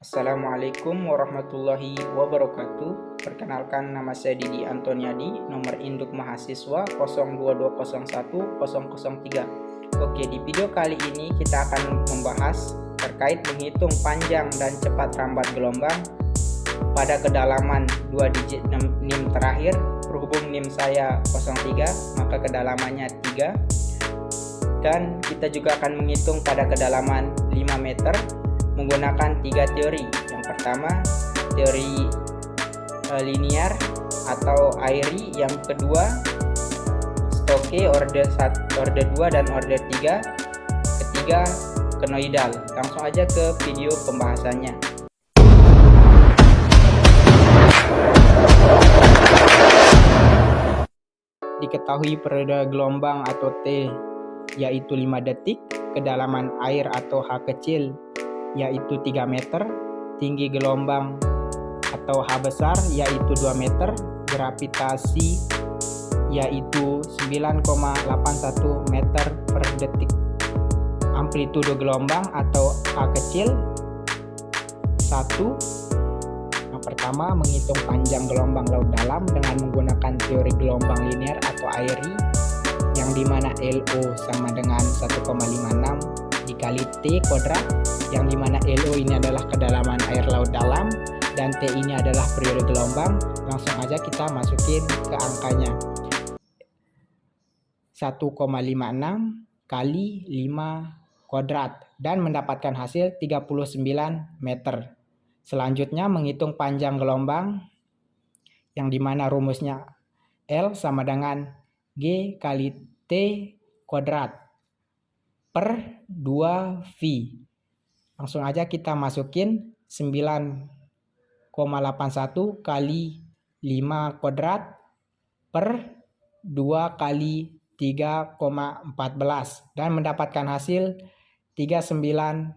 Assalamualaikum warahmatullahi wabarakatuh. Perkenalkan, nama saya Didi Antoniadi, nomor induk mahasiswa 022010003. Oke, di video kali ini kita akan membahas terkait menghitung panjang dan cepat rambat gelombang pada kedalaman 2 digit NIM terakhir. Berhubung NIM saya 03, maka kedalamannya 3. Dan kita juga akan menghitung pada kedalaman 5 meter menggunakan 3 teori. Yang pertama, teori linear atau Airy. Yang kedua, Stokes order 2 dan order 3. Ketiga, Konoidal. Langsung aja ke video pembahasannya. Diketahui periode gelombang atau T yaitu 5 detik, kedalaman air atau H kecil yaitu 3 meter, tinggi gelombang atau H besar yaitu 2 meter, gravitasi yaitu 9,81 meter per detik. Amplitudo gelombang atau A kecil 1. Yang pertama, menghitung panjang gelombang laut dalam dengan menggunakan teori gelombang linear atau Airy, yang dimana LO sama dengan 1,56 dikali T kuadrat, yang dimana LO ini adalah kedalaman air laut dalam dan T ini adalah periode gelombang. Langsung aja kita masukin ke angkanya. 1,56 kali 5 kuadrat dan mendapatkan hasil 39 meter. Selanjutnya menghitung panjang gelombang, yang dimana rumusnya L sama dengan G kali T kuadrat per 2V. Langsung aja kita masukin 9,81 kali 5 kuadrat per 2 kali 3,14 dan mendapatkan hasil 39,05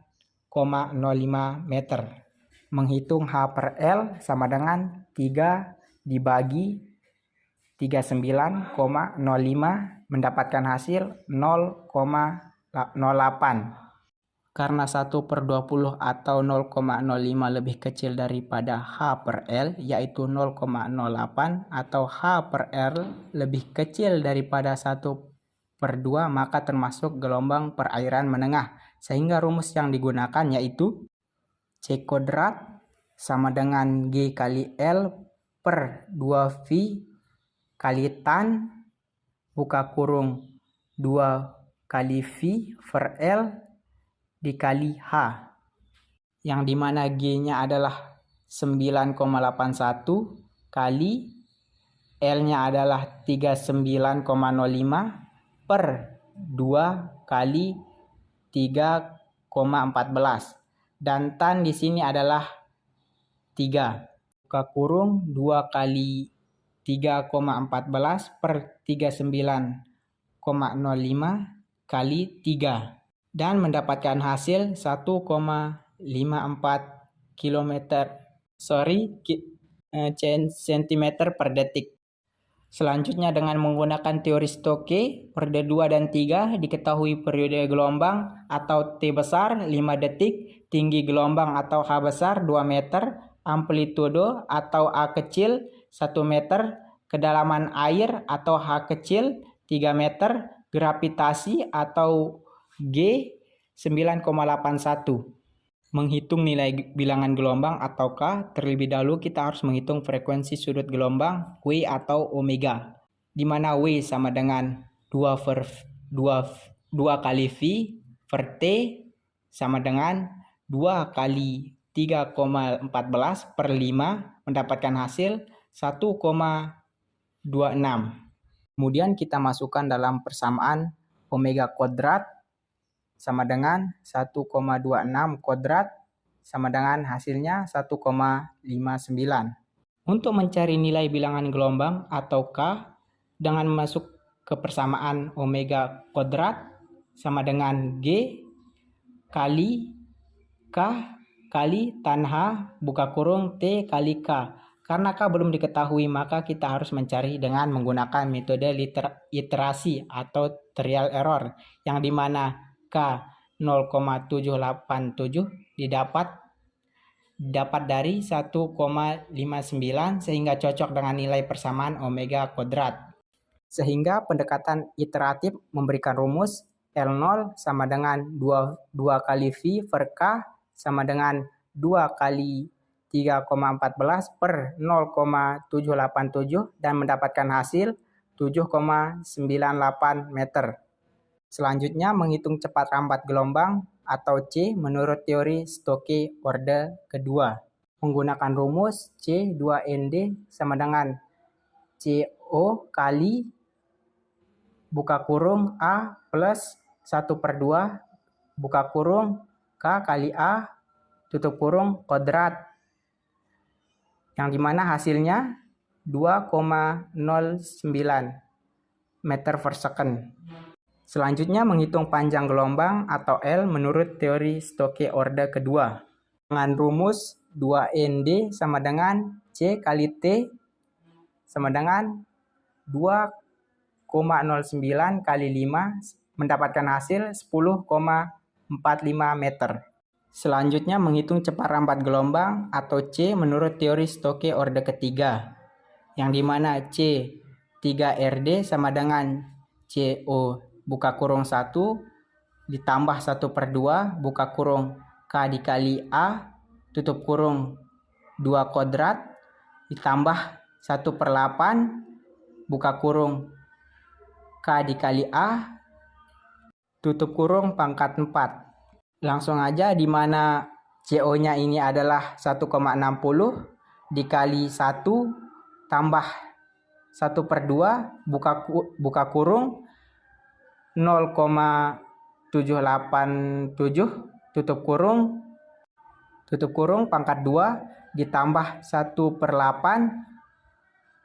meter. Menghitung H per L sama dengan 3 dibagi 39,05 mendapatkan hasil 0,08. Karena 1/20 atau 0,05 lebih kecil daripada H per L yaitu 0,08 atau H per L lebih kecil daripada 1/2, maka termasuk gelombang perairan menengah. Sehingga rumus yang digunakan yaitu C kuadrat sama dengan G kali L per 2V kali tan buka kurung 2 kali V per L dikali H, yang dimana G-nya adalah 9,81 kali L-nya adalah 39,05 per 2 kali 3,14 dan tan di sini adalah 3 buka kurung 2 kali 3,14 per 39,05 kali 3 dan mendapatkan hasil 1,54 cm per detik. Selanjutnya dengan menggunakan teori Stokes order 2 dan 3 diketahui periode gelombang atau T besar 5 detik, tinggi gelombang atau H besar 2 meter, amplitudo atau A kecil 1 meter, kedalaman air atau H kecil 3 meter, gravitasi atau G 9,81. Menghitung nilai bilangan gelombang atau K, terlebih dahulu kita harus menghitung frekuensi sudut gelombang W atau omega, di mana W sama dengan 2 kali V per T sama dengan 2 kali 3,14 per 5 mendapatkan hasil 1,26. Kemudian kita masukkan dalam persamaan omega kuadrat sama dengan 1,26 kuadrat sama dengan hasilnya 1,59. Untuk mencari nilai bilangan gelombang atau K dengan masuk ke persamaan omega kuadrat sama dengan G kali K kali tan H buka kurung T kali K. Karena K belum diketahui, maka kita harus mencari dengan menggunakan metode iterasi atau trial error, yang dimana K 0,787 didapat dapat dari 1,59 sehingga cocok dengan nilai persamaan omega kuadrat. Sehingga pendekatan iteratif memberikan rumus L0 sama dengan 2 kali V per K sama dengan 2 kali 3,14 per 0,787 dan mendapatkan hasil 7,98 meter. Selanjutnya menghitung cepat rambat gelombang atau C menurut teori Stokes orde kedua. Menggunakan rumus C2ND sama dengan CO kali buka kurung A plus 1/2 buka kurung K kali A tutup kurung kuadrat. Yang dimana hasilnya 2,09 meter per second. Selanjutnya menghitung panjang gelombang atau L menurut teori Stokes orde kedua. Dengan rumus 2ND sama dengan C kali T sama dengan 2,09 kali 5 mendapatkan hasil 10,45 meter. Selanjutnya menghitung cepat rambat gelombang atau C menurut teori Stokes orde ketiga. Yang dimana C 3RD sama dengan CO buka kurung 1 ditambah 1/2 buka kurung K dikali A tutup kurung 2 kuadrat ditambah 1/8 buka kurung K dikali A tutup kurung pangkat 4. Langsung aja dimana CO-nya ini adalah 1,60 dikali 1 tambah 1/2 buka kurung 0,787 tutup kurung pangkat 2 ditambah 1/8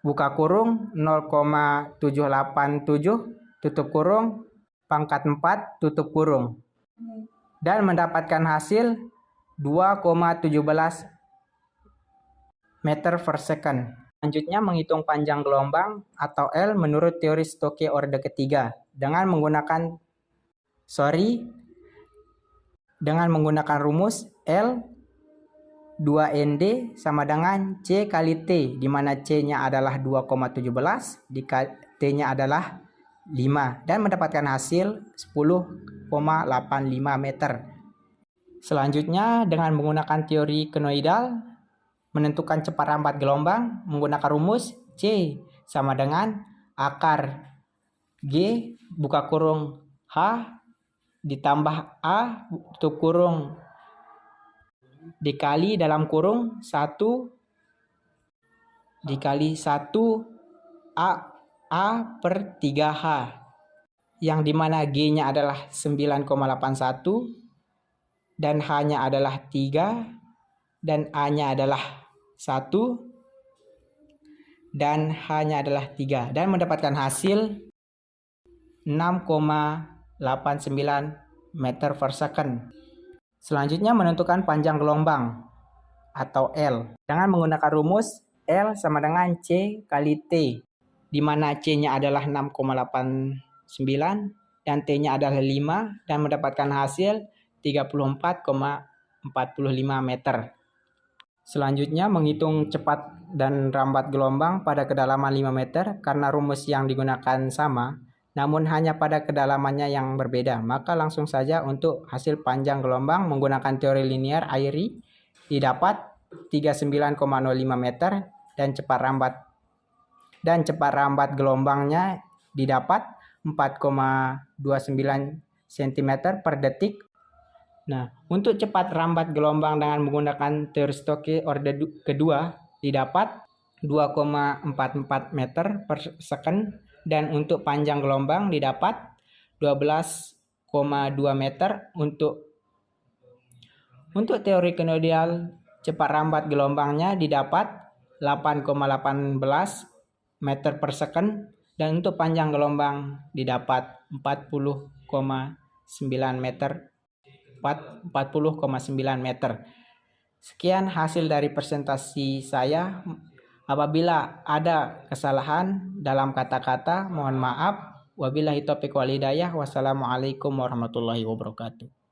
buka kurung 0,787 tutup kurung pangkat 4 tutup kurung dan mendapatkan hasil 2,17 meter per second. Selanjutnya menghitung panjang gelombang atau L menurut teori Stokes orde ketiga dengan menggunakan rumus L 2ND sama dengan C kali T, di mana C-nya adalah 2,17, T-nya adalah 5 dan mendapatkan hasil 10,85 meter. Selanjutnya dengan menggunakan teori konoidal menentukan cepat rambat gelombang menggunakan rumus C sama dengan akar G buka kurung H ditambah A tutup kurung dikali dalam kurung 1 dikali 1 A per 3H yang dimana G-nya adalah 9,81 dan H-nya adalah 3 dan A-nya adalah 1 dan H-nya adalah 3 dan mendapatkan hasil 6,89 meter per second. Selanjutnya menentukan panjang gelombang atau L dengan menggunakan rumus L sama dengan C kali T, di mana C-nya adalah 6,89 dan T-nya adalah 5 dan mendapatkan hasil 34,45 meter. Selanjutnya menghitung cepat dan rambat gelombang pada kedalaman 5 meter karena rumus yang digunakan sama namun hanya pada kedalamannya yang berbeda. Maka langsung saja untuk hasil panjang gelombang menggunakan teori linear Airy didapat 39,05 meter dan cepat rambat gelombangnya didapat 4,29 cm per detik. Nah, untuk cepat rambat gelombang dengan menggunakan teori Stokes orde kedua didapat 2,44 meter per second dan untuk panjang gelombang didapat 12,2 meter. Untuk teori konoidal cepat rambat gelombangnya didapat 8,18 meter per second dan untuk panjang gelombang didapat 40,9 meter. Sekian hasil dari presentasi saya. Apabila ada kesalahan dalam kata-kata, mohon maaf. Wabillahi taufiq wal hidayah. Wassalamualaikum warahmatullahi wabarakatuh.